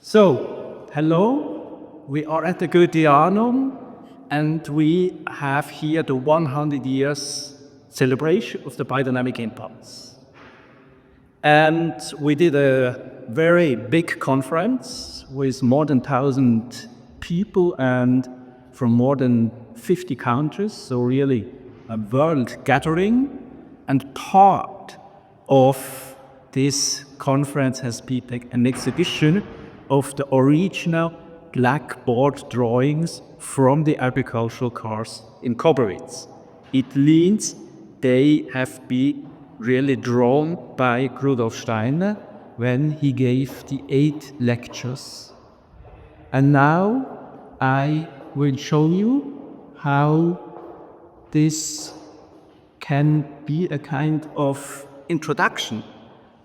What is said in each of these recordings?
So, hello, we are at the Goetheanum and we have here the 100 years celebration of the biodynamic impulse. And we did a very big conference with more than 1,000 people and from more than 50 countries, so really a world gathering. And part of this conference has been an exhibition of the original Blackboard drawings from the agricultural cars in Koblenz. It means they have been really drawn by Rudolf Steiner when he gave the 8 lectures. And now I will show you how this can be a kind of introduction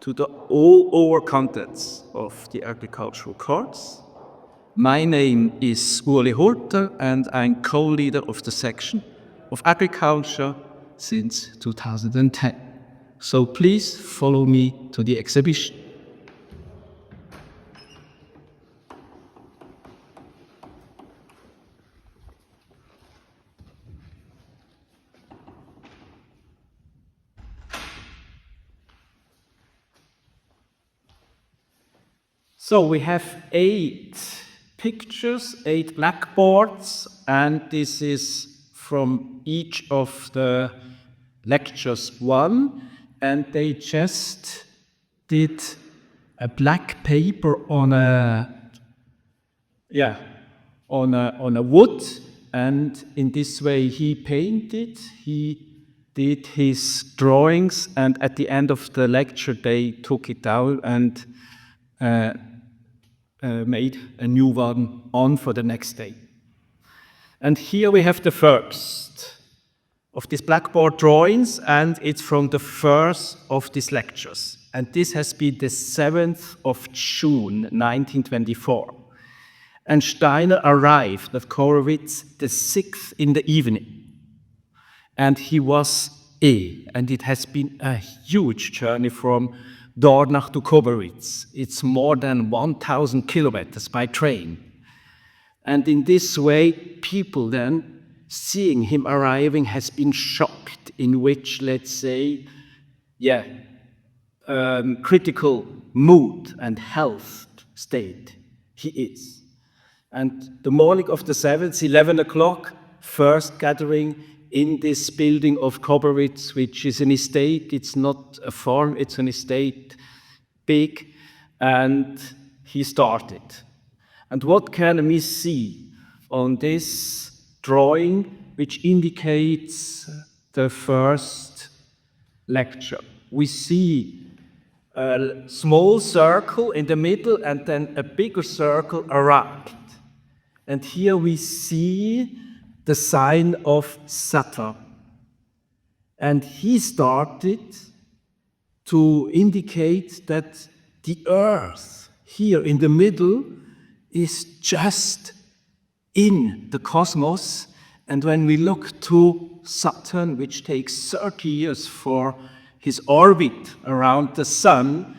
to all our contents of the agricultural course. My name is Ueli Hurter and I'm co-leader of the section of agriculture since 2010. So please follow me to the exhibition. So we have 8 pictures, 8 blackboards, and this is from each of the lectures 1, and they just did a black paper on a wood, and in this way he painted, he did his drawings, and at the end of the lecture they took it down and made a new one on for the next day. And here we have the first of these blackboard drawings, and it's from the first of these lectures. And this has been the 7th of June, 1924. And Steiner arrived at Koblenz the 6th in the evening. And he was ill, and it has been a huge journey from Dornach to Koblenz. It's more than 1,000 kilometers by train. And in this way, people then, seeing him arriving, has been shocked in which, let's say, critical mood and health state he is. And the morning of the 7th, 11 o'clock, first gathering in this building of Koblenz, which is an estate. It's not a farm, it's an estate, big, and he started. And what can we see on this drawing, which indicates the first lecture? We see a small circle in the middle and then a bigger circle around. And here we see the sign of Saturn. And he started to indicate that the Earth here in the middle is just in the cosmos. And when we look to Saturn, which takes 30 years for his orbit around the Sun,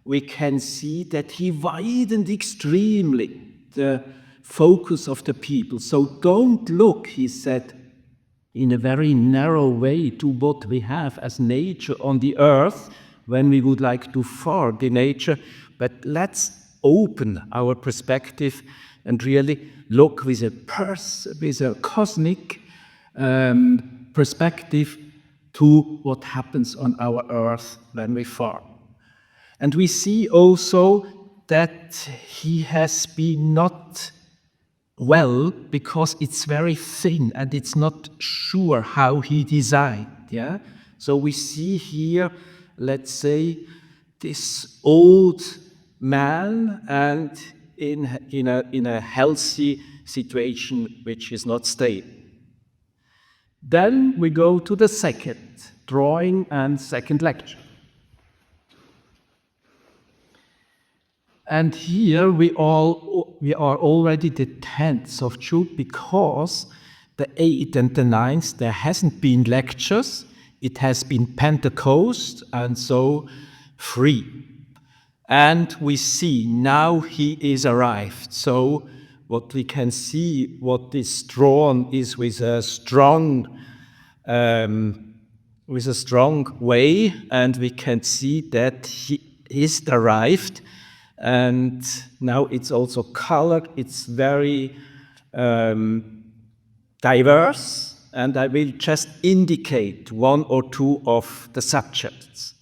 we can see that he widened extremely the focus of the people. So don't look, he said, in a very narrow way to what we have as nature on the Earth when we would like to farm the nature, but let's open our perspective and really look with a cosmic perspective to what happens on our Earth when we farm. And we see also that he has been not well because it's very thin and it's not sure how he designed. Yeah? So we see here, let's say, this old man and in a healthy situation which is not stable. Then we go to the second drawing and second lecture. And here we are already the 10th of June because the 8th and the 9th there hasn't been lectures. It has been Pentecost and so free. And we see now he is arrived. So what we can see, what is drawn is with a strong way, and we can see that he is arrived. And now it's also colored. It's very diverse, and I will just indicate one or two of the subjects.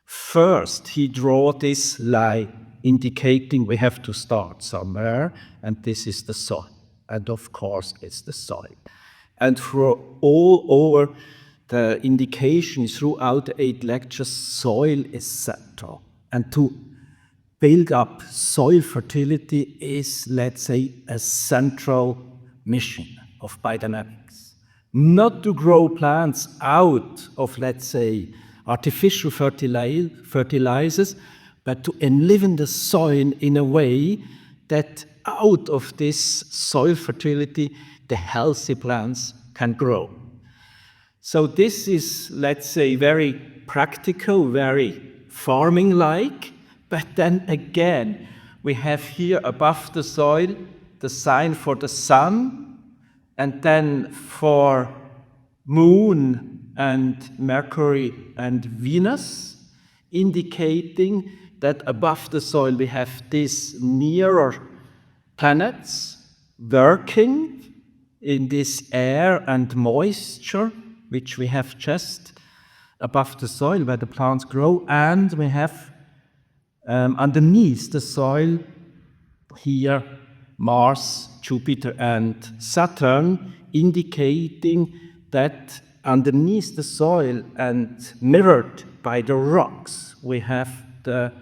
First, he drew this line indicating we have to start somewhere, and this is the soil. And of course, it's the soil. And for all over the indication throughout the 8 lectures, soil is central. And to build up soil fertility is, let's say, a central mission of biodynamics. Not to grow plants out of, let's say, artificial fertilizers, but to enliven the soil in a way that out of this soil fertility, the healthy plants can grow. So this is, let's say, very practical, very farming-like, but then again, we have here above the soil the sign for the sun, and then for Moon and Mercury and Venus, indicating that above the soil we have these nearer planets working in this air and moisture, which we have just above the soil where the plants grow, and we have underneath the soil here Mars, Jupiter, and Saturn, indicating that underneath the soil and mirrored by the rocks, we have the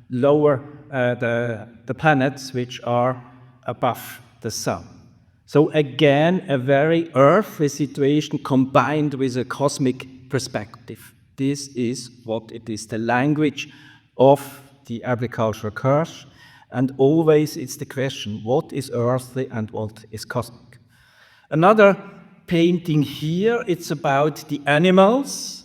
lower, the planets which are above the sun. So again, a very earthly situation combined with a cosmic perspective. This is what it is, the language of the agricultural curse. And always it's the question, what is earthly and what is cosmic? Another painting here, it's about the animals,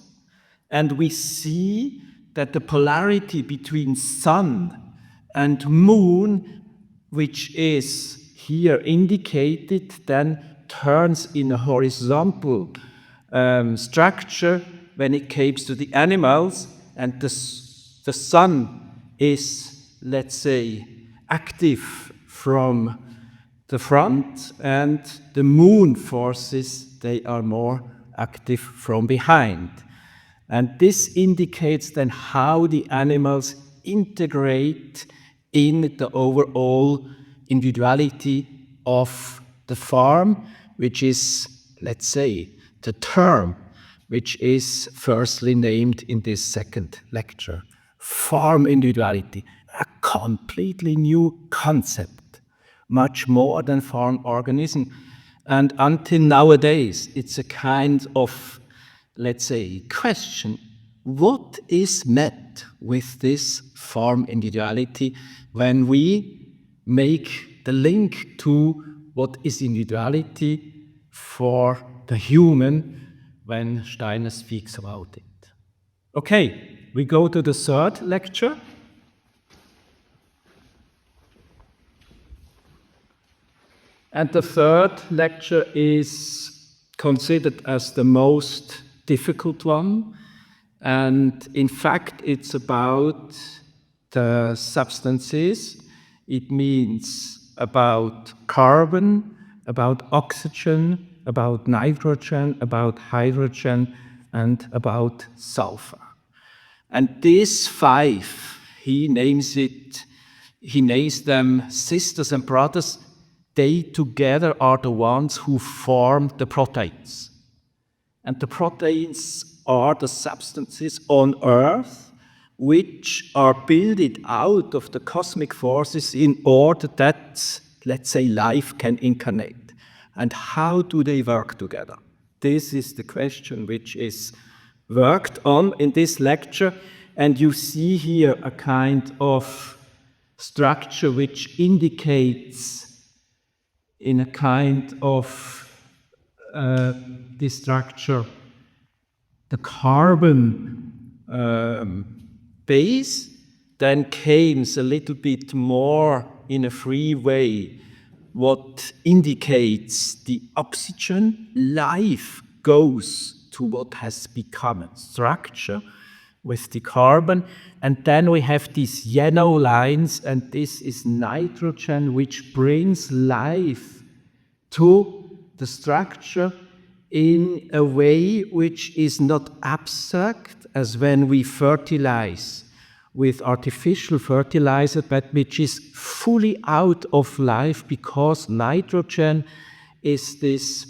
and we see that the polarity between sun and moon, which is here indicated, then turns in a horizontal structure when it comes to the animals, and the sun is, let's say, active from the front, and the moon forces, they are more active from behind. And this indicates then how the animals integrate in the overall individuality of the farm, which is, let's say, the term which is firstly named in this second lecture. Farm individuality, a completely new concept, much more than farm organism. And until nowadays, it's a kind of, let's say, question. What is meant with this farm individuality when we make the link to what is individuality for the human when Steiner speaks about it? Okay, we go to the third lecture. And the third lecture is considered as the most difficult one. And in fact, it's about the substances. It means about carbon, about oxygen, about nitrogen, about hydrogen, and about sulfur. And these 5, he names them sisters and brothers. They together are the ones who form the proteins. And the proteins are the substances on Earth which are built out of the cosmic forces in order that, let's say, life can incarnate. And how do they work together? This is the question which is worked on in this lecture. And you see here a kind of structure which indicates in a kind of this structure the carbon base, then came a little bit more in a free way what indicates the oxygen. Life goes to what has become a structure with the carbon. And then we have these yellow lines, and this is nitrogen, which brings life to the structure in a way which is not abstract, as when we fertilize with artificial fertilizer, but which is fully out of life, because nitrogen is this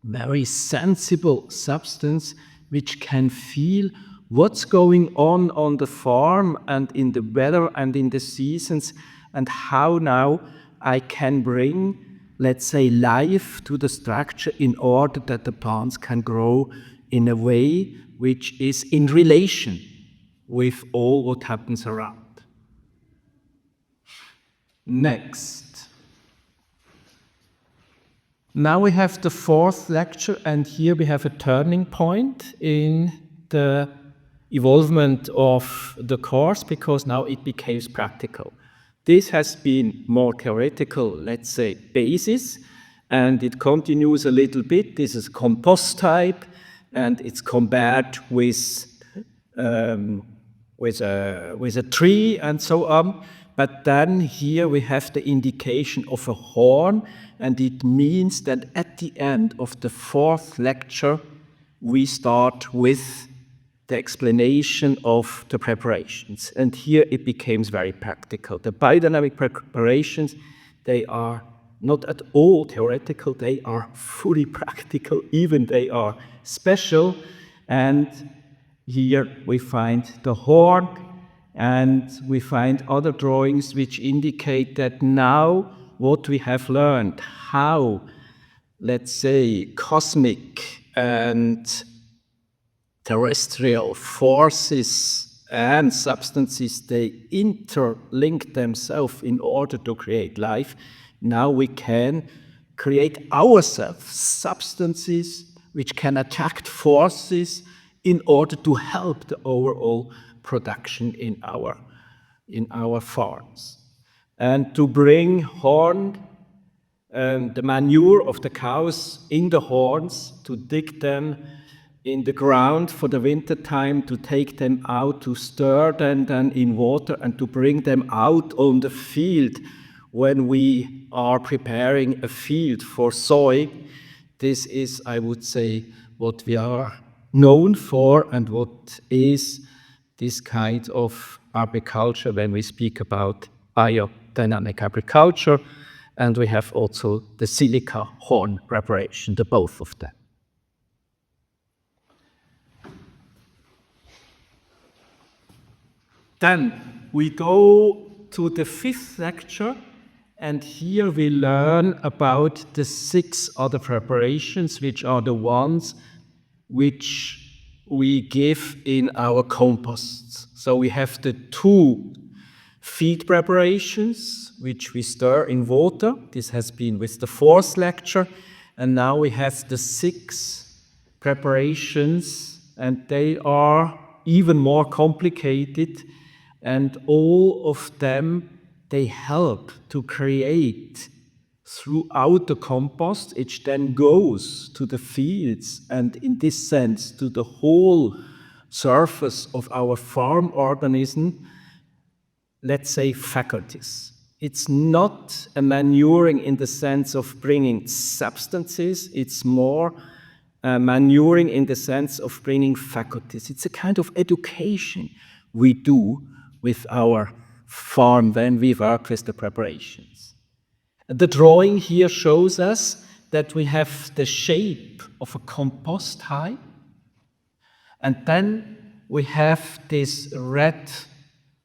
very sensible substance which can feel what's going on the farm and in the weather and in the seasons, and how now I can bring, let's say, life to the structure in order that the plants can grow in a way which is in relation with all what happens around. Next. Now we have the fourth lecture, and here we have a turning point in the evolvement of the course, because now it becomes practical. This has been more theoretical, let's say, basis, and it continues a little bit. This is compost type, and it's compared with a tree and so on. But then here we have the indication of a horn, and it means that at the end of the fourth lecture, we start with the explanation of the preparations. And here it becomes very practical. The biodynamic preparations, they are not at all theoretical, they are fully practical, even they are special. And here we find the horn, and we find other drawings which indicate that now what we have learned, how, let's say, cosmic and terrestrial forces and substances, they interlink themselves in order to create life. Now we can create ourselves substances which can attract forces in order to help the overall production in our farms. And to bring horn, the manure of the cows in the horns, to dig them in the ground for the winter time, to take them out, to stir them then in water, and to bring them out on the field when we are preparing a field for soy. This is, I would say, what we are known for, and what is this kind of agriculture when we speak about biodynamic agriculture. And we have also the silica horn preparation, the both of them. Then we go to the fifth lecture, and here we learn about the 6 other preparations, which are the ones which we give in our composts. So we have the 2 feed preparations, which we stir in water. This has been with the 4th lecture. And now we have the 6 preparations, and they are even more complicated. And all of them, they help to create throughout the compost, which then goes to the fields, and in this sense to the whole surface of our farm organism, let's say, faculties. It's not a manuring in the sense of bringing substances, it's more manuring in the sense of bringing faculties. It's a kind of education we do with our farm when we work with the preparations. The drawing here shows us that we have the shape of a compost hive, and then we have this red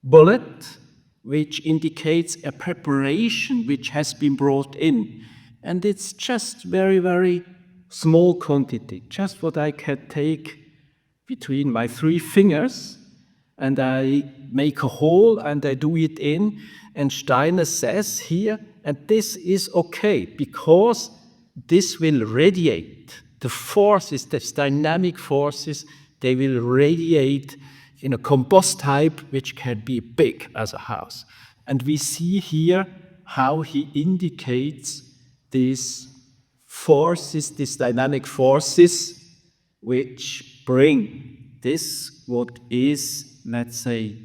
bullet which indicates a preparation which has been brought in, and it's just very, very small quantity, just what I can take between my 3 fingers, and I make a hole and I do it in, and Steiner says here, and this is okay, because this will radiate. The forces, the dynamic forces, they will radiate in a compost type which can be big as a house. And we see here how he indicates these forces, these dynamic forces, which bring this, what is, let's say,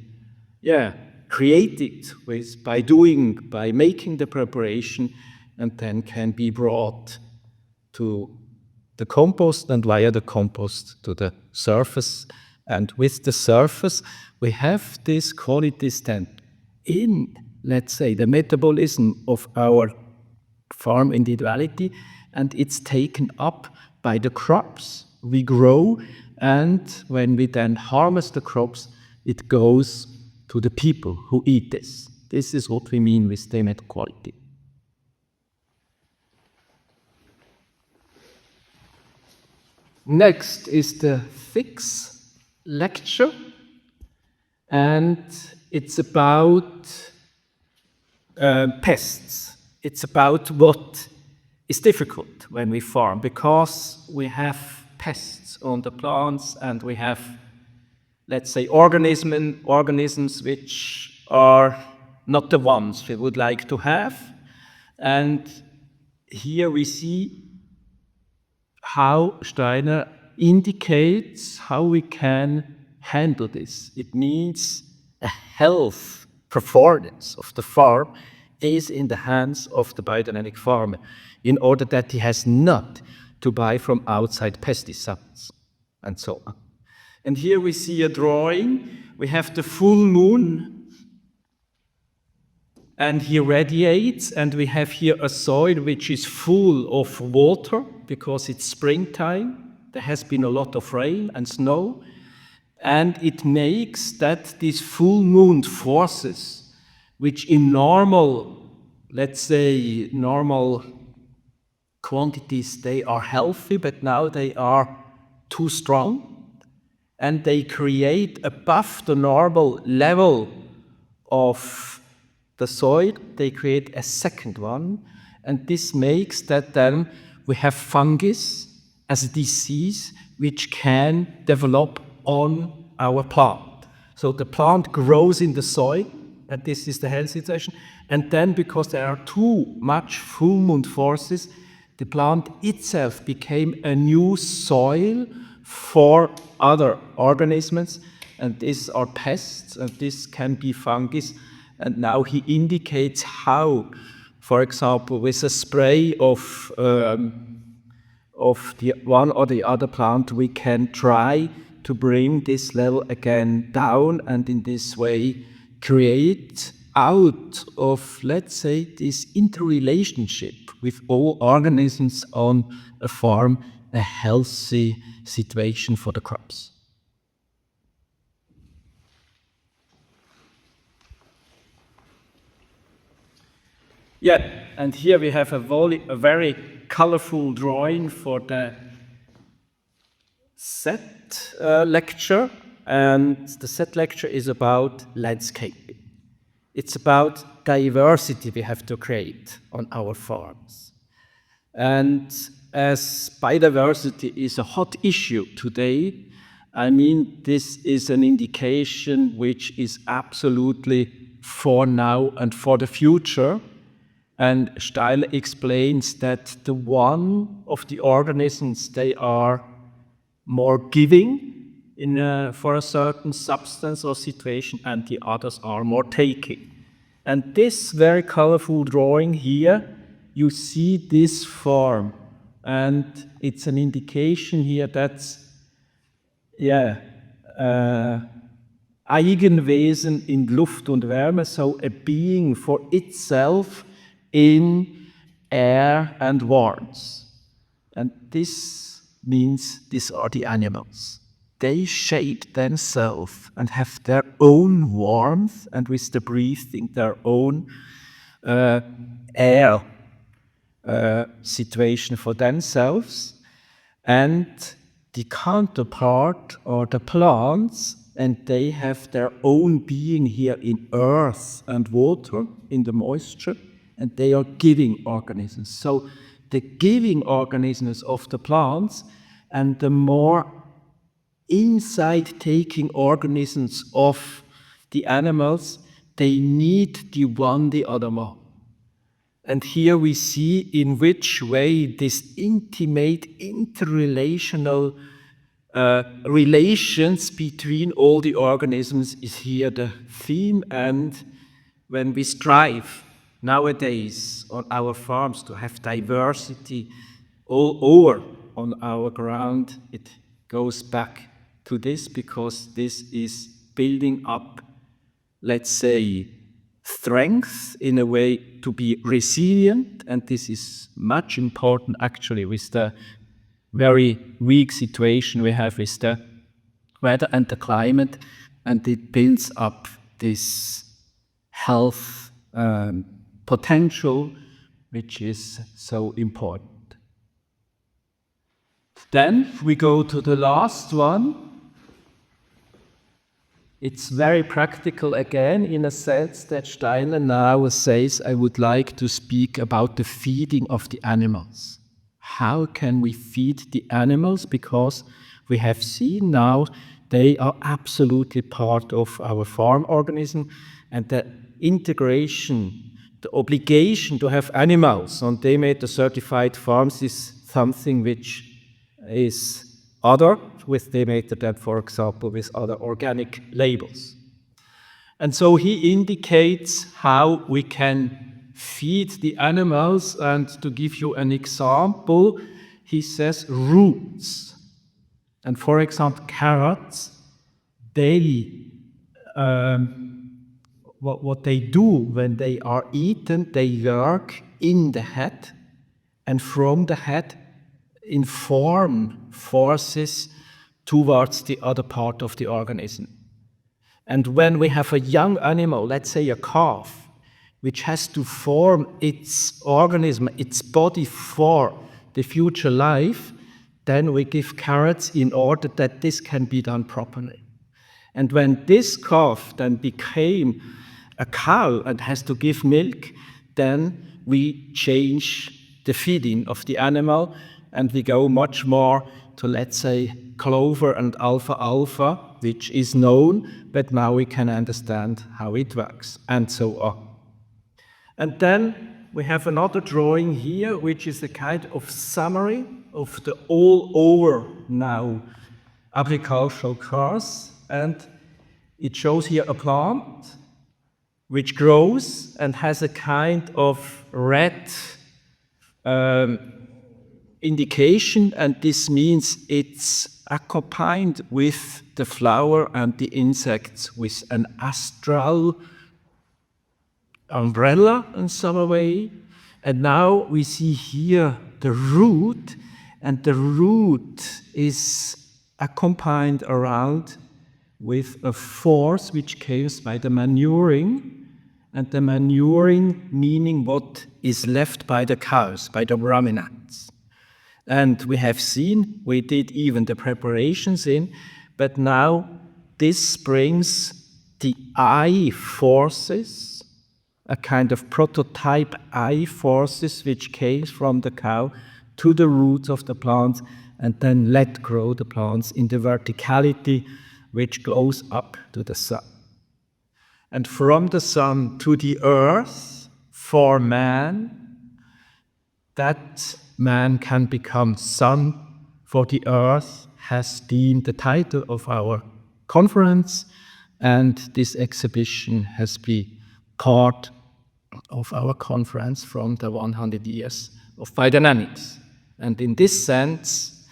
created by making the preparation, and then can be brought to the compost, and via the compost to the surface. And with the surface, we have these qualities then in, let's say, the metabolism of our farm individuality, and it's taken up by the crops we grow, and when we then harvest the crops, it goes to the people who eat this. This is what we mean with the meta quality. Next is the fix lecture, and it's about pests. It's about what is difficult when we farm, because we have pests on the plants, and we have, let's say, organisms which are not the ones we would like to have. And here we see how Steiner indicates how we can handle this. It means a health performance of the farm is in the hands of the biodynamic farmer, in order that he has not to buy from outside pesticides and so on. And here we see a drawing. We have the full moon, and he radiates, and we have here a soil which is full of water because it's springtime. There has been a lot of rain and snow, and it makes that these full moon forces, which in normal, let's say, normal quantities, they are healthy, but now they are too strong, and they create above the normal level of the soil, they create a second one, and this makes that then we have fungus as a disease which can develop on our plant. So the plant grows in the soil, and this is the health situation, and then because there are too much full moon forces, the plant itself became a new soil for other organisms, and these are pests, and this can be fungus. And now he indicates how, for example, with a spray of the one or the other plant, we can try to bring this level again down, and in this way create out of, let's say, this interrelationship with all organisms on a farm, a healthy situation for the crops. Yeah, and here we have a very colorful drawing for the set lecture, and the set lecture is about landscaping. It's about diversity we have to create on our farms. And as biodiversity is a hot issue today, I mean, this is an indication which is absolutely for now and for the future. And Steiner explains that the one of the organisms, they are more giving for a certain substance or situation, and the others are more taking. And this very colorful drawing here, you see this form, and it's an indication here that's, Eigenwesen in Luft und Wärme, so a being for itself in air and warmth. And this means these are the animals. They shape themselves and have their own warmth, and with the breathing their own air situation for themselves. And the counterpart are the plants, and they have their own being here in earth and water, in the moisture, and they are giving organisms. So the giving organisms of the plants, and the more inside taking organisms of the animals, they need the one the other more. And here we see in which way this intimate interrelational relations between all the organisms is here the theme. And when we strive nowadays on our farms to have diversity all over on our ground, it goes back to this, because this is building up, let's say, strength in a way to be resilient, and this is much important actually with the very weak situation we have with the weather and the climate, and it builds up this health potential, which is so important. Then we go to the last one. It's very practical again, in a sense that Steiner now says, I would like to speak about the feeding of the animals. How can we feed the animals? Because we have seen now they are absolutely part of our farm organism, and the integration, the obligation to have animals on Demeter certified farms is something which is other with Demeter than, for example, with other organic labels. And so he indicates how we can feed the animals, and to give you an example, he says roots. And for example, carrots, they, what they do when they are eaten, they work in the head, and from the head inform forces towards the other part of the organism. And when we have a young animal, let's say a calf, which has to form its organism, its body for the future life, then we give carrots in order that this can be done properly. And when this calf then became a cow and has to give milk, then we change the feeding of the animal, and we go much more to, let's say, clover and alfalfa, which is known, but now we can understand how it works, and so on. And then we have another drawing here, which is a kind of summary of the all over now agricultural course, and it shows here a plant which grows and has a kind of red indication, and this means it's accompanied with the flower and the insects with an astral umbrella in some way. And now we see here the root, and the root is accompanied around with a force which comes by the manuring, and the manuring meaning what is left by the cows, by the ruminants. And we have seen, we did even the preparations in, but now this brings the eye forces, a kind of prototype eye forces which came from the cow to the roots of the plants, and then let grow the plants in the verticality which goes up to the sun. And from the sun to the earth, for man, that man can become son, for the earth has been the title of our conference, and this exhibition has been part of our conference from the 100 years of biodynamics. And in this sense,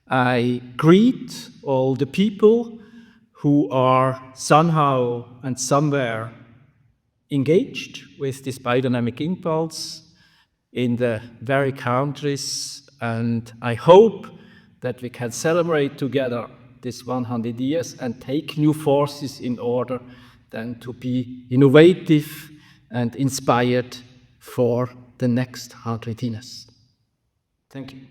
I greet all the people who are somehow and somewhere engaged with this biodynamic impulse in the very countries, and I hope that we can celebrate together this 100 years and take new forces in order then to be innovative and inspired for the next 100 years. Thank you.